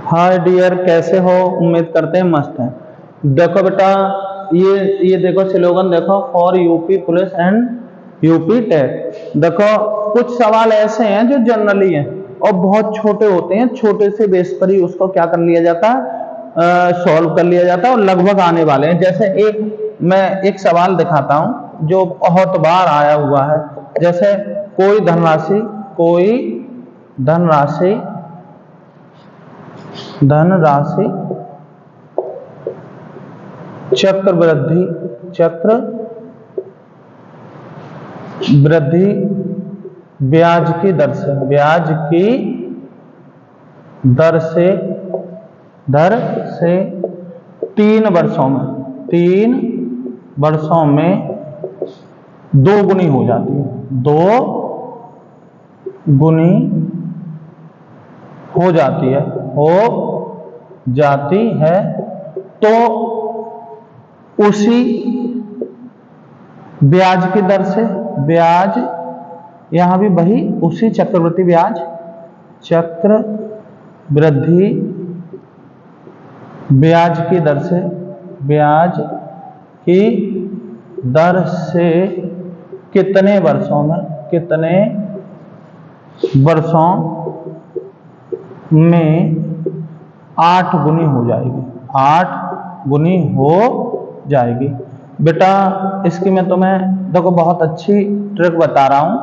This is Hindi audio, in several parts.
हाय डियर, कैसे हो? उम्मीद करते हैं मस्त हैं। देखो बेटा, ये देखो स्लोगन देखो, for UP police and UP TET. देखो कुछ सवाल ऐसे हैं जो जनरली हैं और बहुत छोटे होते हैं, छोटे से बेस पर ही उसको क्या कर लिया जाता है, सॉल्व कर लिया जाता है और लगभग आने वाले हैं। जैसे मैं एक सवाल दिखाता हूं जो बहुत बार आया हुआ है। जैसे कोई धनराशि चक्रवृद्धि ब्याज की दर से 3 वर्षों में 2 गुनी हो जाती है। 2 गुनी हो जाती है तो उसी ब्याज की दर से, ब्याज यहां भी वही उसी चक्रवृद्धि ब्याज की दर से कितने वर्षों में 8 गुनी हो जाएगी। 8 गुनी हो जाएगी। बेटा इसकी मैं तुम्हें देखो बहुत अच्छी ट्रिक बता रहा हूं।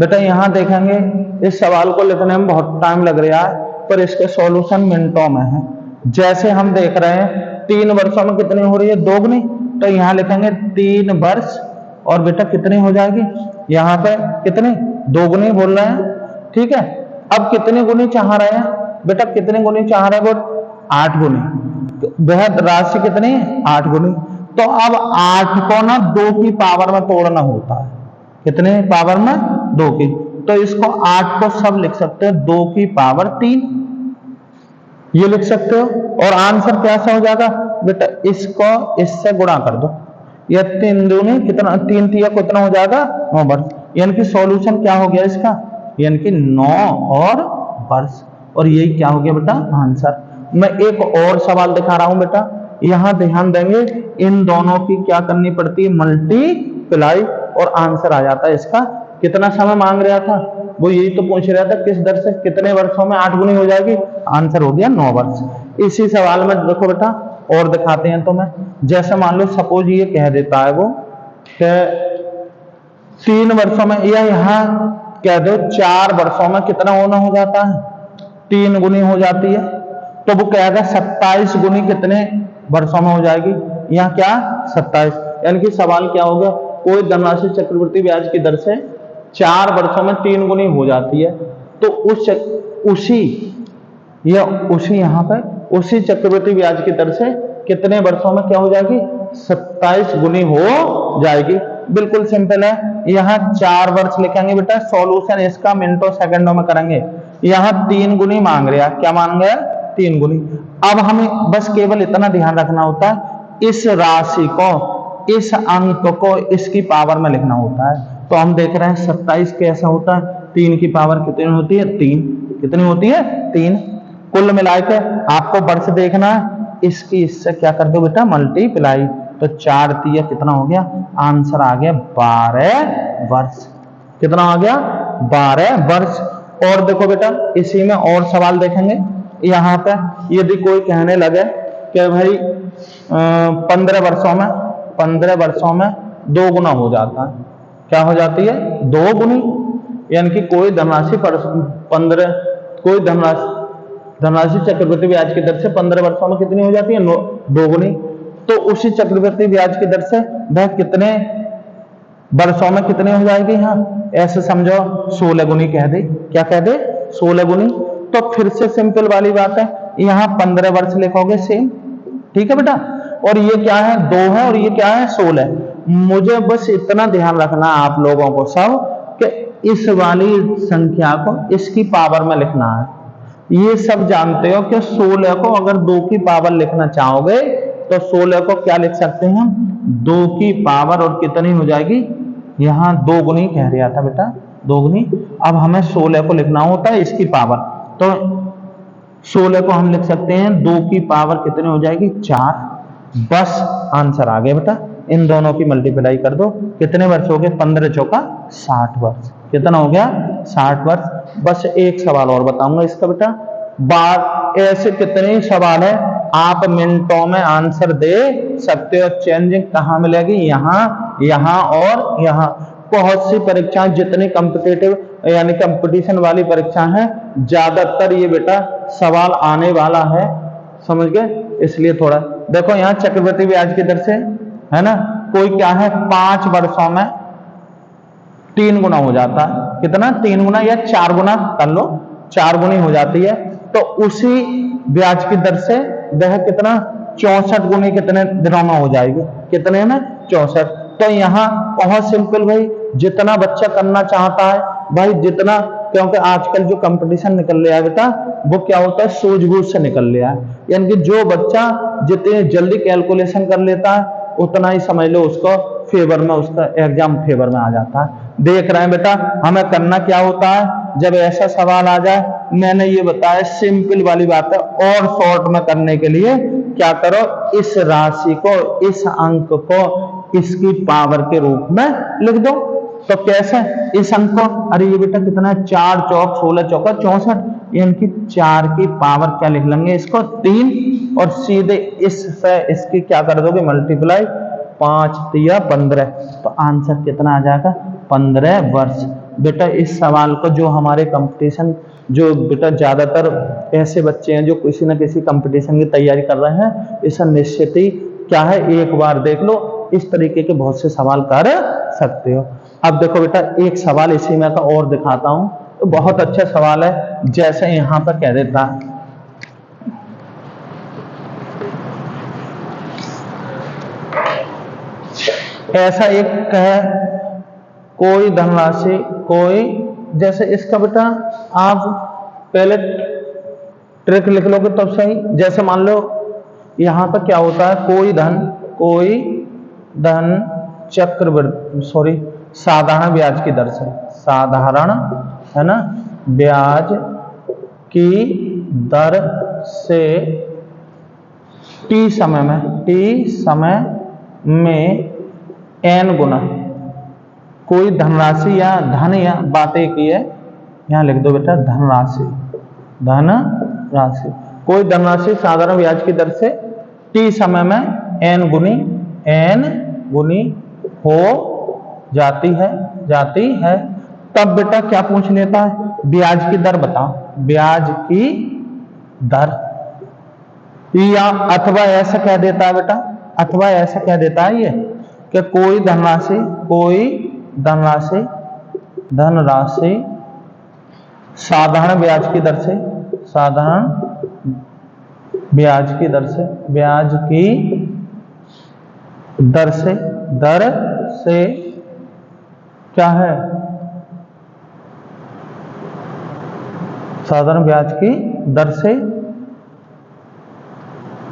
बेटा यहां देखेंगे, इस सवाल को लिखने में बहुत टाइम लग रहा है पर इसके सॉल्यूशन मिनटों में है। जैसे हम देख रहे हैं 3 वर्षों में कितनी हो रही है, 2 गुनी, तो यहां लिखेंगे 3 वर्ष और बेटा कितनी हो जाएगी, यहां पे कितनी, 2 गुनी बोल रहे हैं। ठीक है, अब कितनी गुनी चाह रहे हैं बेटा, कितनी गुनी चाह रहे हैं वो, 8 गुनी। वह राशि कितनी है, 8 गुनी। तो अब 8 को ना 2 की पावर में तोड़ना होता है। कितने पावर में, 2 की। तो इसको 8 को सब लिख सकते हैं 2 की पावर 3, ये लिख सकते हो। और आंसर कैसा हो जाएगा बेटा, इसको इससे गुणा कर दो, यह 3 दूनी कितना, 3 तिया कितना हो जाएगा, 9 वर्ष। यानी कि सॉल्यूशन क्या हो गया इसका, यानी कि 9 और वर्ष। और यही क्या हो गया बेटा, आंसर। मैं एक और सवाल दिखा रहा हूं बेटा, यहां ध्यान देंगे, इन दोनों की क्या करनी पड़ती है, मल्टीप्लाई, और आंसर आ जाता है इसका। कितना समय मांग रहा था वो, यही तो पूछ रहा था, किस दर से कितने वर्षों में 8 गुनी हो जाएगी, आंसर हो गया 9 वर्ष। इसी सवाल में देखो बेटा और दिखाते हैं तुम्हें। जैसे मान लो सपोज ये कह देता है वो कि 3 वर्षों में, या यहां कह दो 4 वर्षों में कितना होना हो जाता है, 3 गुनी हो जाती है। तो वो कहेगा 27 गुनी कितने वर्षों में हो जाएगी, यहाँ क्या 27। यानी कि सवाल क्या होगा, कोई धनराशि चक्रवृद्धि ब्याज की दर से 4 वर्षों में 3 गुनी हो जाती है, तो उसी यहाँ पे उसी चक्रवृद्धि ब्याज की दर से कितने वर्षों में क्या हो जाएगी, 27 गुनी हो जाएगी। बिल्कुल सिंपल है, यहाँ 4 वर्ष लिखेंगे बेटा, सॉल्यूशन इसका मिनटों सेकंडों में करेंगे। यहाँ 3 गुनी मांग रहा है, क्या मांग रहा है, 3 गुनी। अब हमें बस केवल इतना ध्यान रखना होता है, इस राशि को, इस अंक को इसकी पावर में लिखना होता है। तो हम देख रहे हैं 27 कैसा होता है, 3 की पावर कितनी होती है, 3। कितनी होती है, 3। कुल मिलाकर आपको वर्ष देखना है, इसकी इससे क्या कर दो बेटा, मल्टीप्लाई। तो 4 तिया कितना हो गया, आंसर आ गया 12 वर्ष। कितना आ गया, 12 वर्ष। और देखो बेटा इसी में और सवाल देखेंगे। यहाँ पे यदि कोई कहने लगे कि भाई 15 वर्षों में 2 गुना हो जाता है, क्या हो जाती है, 2 गुनी। यानी कि कोई धनराशि चक्रवृद्धि ब्याज की दर से 15 वर्षों में कितनी हो जाती है, 2 गुनी। तो उसी चक्रवृद्धि ब्याज की दर से वह कितने वर्षों में कितनी हो जाएगी, यहाँ ऐसे समझो 16 गुनी कह दे। क्या कह दे, 16 गुनी। तो फिर से सिंपल वाली बात है, यहाँ 15 वर्ष लिखोगे सेम। ठीक है बेटा, और ये क्या है, 2 है, और ये क्या है, 16। मुझे बस इतना ध्यान रखना आप लोगों को सब, कि इस वाली संख्या को इसकी पावर में लिखना है। ये सब जानते हो कि 16 को अगर 2 की पावर लिखना चाहोगे तो 16 को क्या लिख सकते हैं हम, 2 की पावर, और कितनी हो जाएगी, यहाँ 2 गुनी कह रहा था बेटा, 2 गुनी। अब हमें 16 को लिखना होता है इसकी पावर, तो 16 को हम लिख सकते हैं 2 की पावर कितने हो जाएगी 4। बस आंसर आ गया बेटा। इन दोनों की मल्टीप्लाई कर दो, कितने वर्ष हो गए 15 चौका 60 वर्ष। कितना हो गया 60 वर्ष। बस एक सवाल और बताऊंगा इसका बेटा, बात ऐसे कितने ही सवाल है, आप मिनटों में आंसर दे सकते हो। चेंजिंग कहाँ मिलेगी, यहाँ, यहाँ और यहाँ। बहुत सी परीक्षाएं जितनी कॉम्पिटिटिव यानी कंपटीशन वाली परीक्षा है, ज्यादातर ये बेटा सवाल आने वाला है, समझ गए। इसलिए थोड़ा देखो, यहाँ चक्रवृद्धि ब्याज की दर से है ना, कोई क्या है 5 वर्षों में 3 गुना हो जाता है। कितना 3 गुना या 4 गुना कर लो, 4 गुनी हो जाती है। तो उसी ब्याज की दर से वह कितना 64 गुनी कितने दिनों में हो जाएगी, कितने में 64। तो यहाँ बहुत सिंपल भाई, जितना बच्चा करना चाहता है भाई जितना, क्योंकि आजकल जो कंपटीशन निकल रहा है बेटा वो क्या होता है सूझबूझ से निकल रहा है। यानी कि जो बच्चा जितने जल्दी कैलकुलेशन कर लेता है उतना ही समझ लो उसको फेवर में, उसका एग्जाम फेवर में आ जाता है। देख रहे हैं बेटा, हमें करना क्या होता है जब ऐसा सवाल आ जाए, मैंने ये बताया सिंपल वाली बात है। और शॉर्ट में करने के लिए क्या करो, इस राशि को, इस अंक को इसकी पावर के रूप में लिख दो। तो कैसे इस अंक को, अरे ये बेटा कितना है 4 चौक 16 चौका 64, यानी कि 4 की पावर क्या लिख लेंगे इसको 3, और सीधे इससे इसकी क्या कर दोगे मल्टीप्लाई, 5 तिया 15। तो आंसर कितना आ जाएगा 15 वर्ष। बेटा इस सवाल को जो हमारे कंपटीशन, जो बेटा ज्यादातर ऐसे बच्चे हैं जो किसी न किसी कंपटीशन की तैयारी कर रहे हैं, इसे निश्चित ही क्या है एक बार देख लो, इस तरीके के बहुत से सवाल कर सकते हो। अब देखो बेटा एक सवाल इसी में का और दिखाता हूं, तो बहुत अच्छा सवाल है। जैसे यहां पर कह देता है, ऐसा एक है कोई धनराशि, कोई, जैसे इसका बेटा आप पहले ट्रिक लिख लोगे तब सही। जैसे मान लो यहां पर क्या होता है, कोई धन चक्रवृद्धि, सॉरी साधारण ब्याज की दर से, साधारण है ना ब्याज की दर से टी समय में n गुना, कोई धनराशि या धन या बातें की है, यहां लिख दो बेटा धनराशि, कोई धनराशि साधारण ब्याज की दर से टी समय में n गुनी हो जाती है। तब बेटा क्या पूछ लेता है, ब्याज की दर बताओ, ब्याज की दर, या अथवा ऐसा कह देता है बेटा, अथवा ऐसा कह देता है ये कि कोई धनराशि साधारण ब्याज की दर से, ब्याज की दर से क्या है, साधारण ब्याज की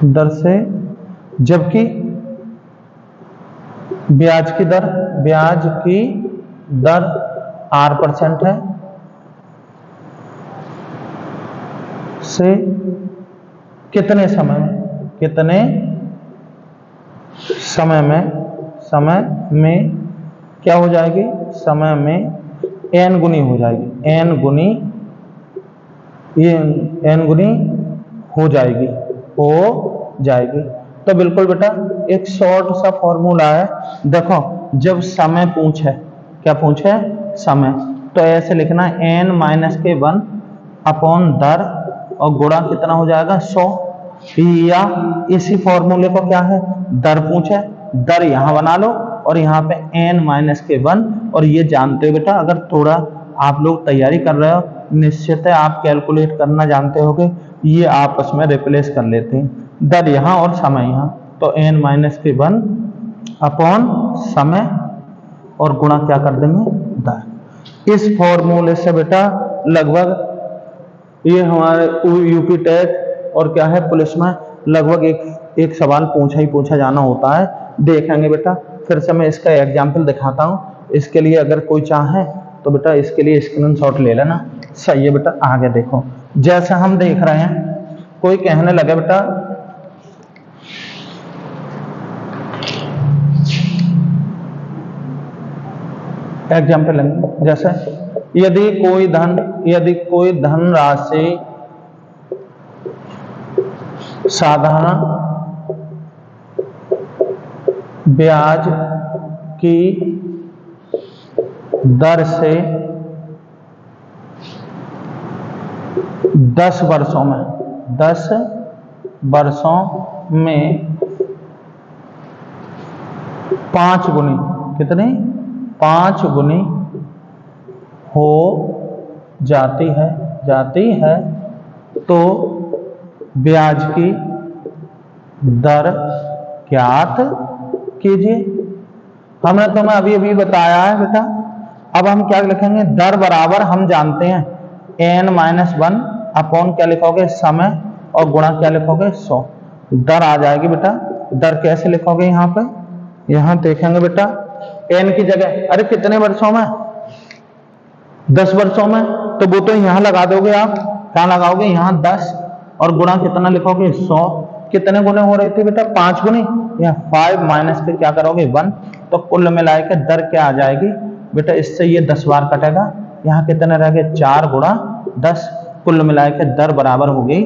दर से, जबकि ब्याज की दर R% है, से कितने समय में क्या हो जाएगी, समय में n गुनी हो जाएगी, n गुनी हो जाएगी। तो बिल्कुल बेटा एक शॉर्ट सा फॉर्मूला है। देखो जब समय पूछे, क्या पूछे समय, तो ऐसे लिखना n-1 अपॉन दर और गुणा कितना हो जाएगा 100, या इसी फॉर्मूले को क्या है दर पूछे, दर यहां बना लो और यहाँ पे n-1, और ये जानते हो बेटा अगर थोड़ा आप लोग तैयारी कर रहे हो निश्चित है आप कैलकुलेट करना जानते होगे, ये आपस में रिप्लेस कर लेते हैं, दर यहाँ और समय यहाँ। तो n-1 अपॉन समय और गुणा क्या कर देंगे दर। इस फॉर्मूले से बेटा लगभग ये हमारे यूपी टेट और क्या है पुलिस में लगभग एक सवाल पूछा जाना होता है। देखेंगे बेटा, फिर से मैं इसका एग्जाम्पल दिखाता हूँ। इसके लिए अगर कोई चाहे तो बेटा इसके लिए स्क्रीनशॉट ले लेना। सही है बेटा, आगे देखो जैसे हम देख रहे हैं कोई कहने लगे बेटा एग्जाम्पल लेंगे, जैसे यदि कोई धन राशि साधारण ब्याज की दर से 10 वर्षों में 5 गुनी, कितनी 5 गुनी हो जाती है तो ब्याज की दर ज्ञात कीजिए। हमने तुम्हें अभी बताया है बेटा। अब हम क्या लिखेंगे, दर बराबर हम जानते हैं n-1 अपॉन क्या लिखोगे समय और गुणा क्या लिखोगे 100। दर आ जाएगी बेटा। दर कैसे लिखोगे, यहाँ देखेंगे बेटा n की जगह, अरे कितने वर्षों में 10 वर्षों में, तो वो तो यहाँ लगा दोगे आप, क्या लगाओगे यहाँ 10 और गुणा कितना लिखोगे 100। कितने गुने हो रही थी बेटा 5 गुनी, यहाँ 5 माइनस के क्या करोगे 1, तो कुल मिला के दर क्या आ जाएगी बेटा, इससे ये 10 बार कटेगा, यहाँ कितने रह गए 4 गुणा 10, कुल मिला के दर बराबर हो गई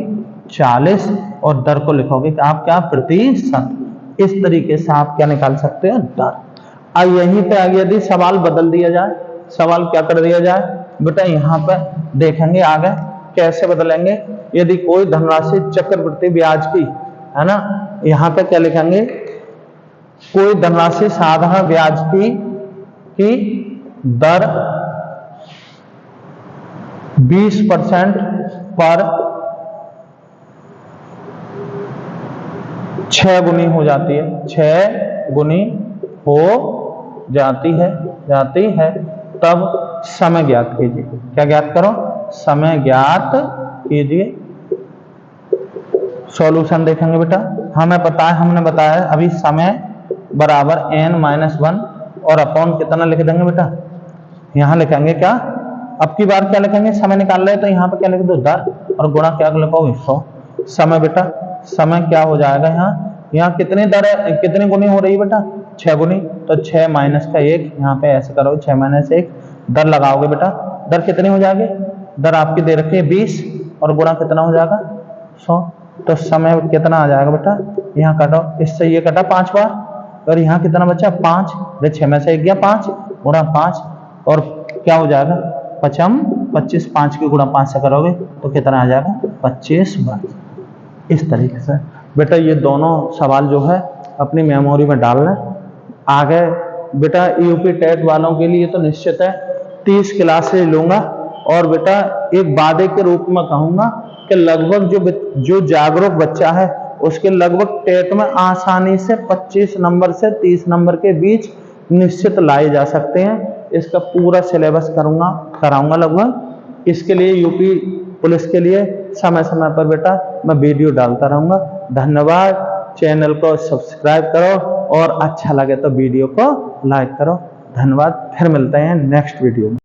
40 और दर को लिखोगे कि आप क्या प्रतिशत। इस तरीके से आप क्या निकाल सकते हो दर। अब यहीं पे आगे यदि सवाल बदल दिया जाए, सवाल क्या कर दिया जाए बेटा, यहाँ पे देखेंगे आगे कैसे बदलेंगे। यदि कोई धनराशि चक्रवृद्धि ब्याज की है ना, यहाँ पे क्या लिखेंगे, कोई धनराशि साधारण ब्याज की दर 20% पर 6 गुनी हो जाती है, 6 गुनी हो जाती है तब समय ज्ञात कीजिए। क्या ज्ञात करो, समय ज्ञात कीजिए। सॉल्यूशन देखेंगे बेटा, हमने बताया अभी समय बराबर n-1 और अपॉन कितना लिख देंगे बेटा, यहाँ लिखेंगे क्या, अब की बार क्या लिखेंगे, समय निकाल रहे तो यहाँ पे क्या लिख दो दर और गुणा क्या लिखोगे 100। समय बेटा, समय क्या हो जाएगा, यहाँ कितनी दर है, कितनी गुनी हो रही है बेटा 6 गुनी, तो 6 माइनस का 1, यहाँ पे ऐसे करोगे 6 माइनस 1, दर लगाओगे बेटा, दर कितनी हो जाएगी, दर आपकी दे रखी है 20 और गुणा कितना हो जाएगा 100, तो समय कितना आ जाएगा बेटा, यहाँ काटो, इससे ये कटा 5 बार और यहाँ कितना बचा 5, 6 में से 1 गया 5 गुणा 5 और क्या हो जाएगा 25, 5 की गुणा 5 से करोगे तो कितना आ जाएगा 25 बार। इस तरीके से बेटा ये दोनों सवाल जो है अपनी मेमोरी में डाल लें। आगे बेटा यूपी टेट वालों के लिए तो निश्चित है 30 क्लासेज लूंगा और बेटा एक वादे के रूप में कहूंगा कि लगभग जो जागरूक बच्चा है उसके लगभग टेट में आसानी से 25 नंबर से 30 नंबर के बीच निश्चित लाए जा सकते हैं। इसका पूरा सिलेबस कराऊंगा लगभग। इसके लिए यूपी पुलिस के लिए समय समय पर बेटा मैं वीडियो डालता रहूंगा। धन्यवाद। चैनल को सब्सक्राइब करो और अच्छा लगे तो वीडियो को लाइक करो। धन्यवाद। फिर मिलते हैं नेक्स्ट वीडियो में।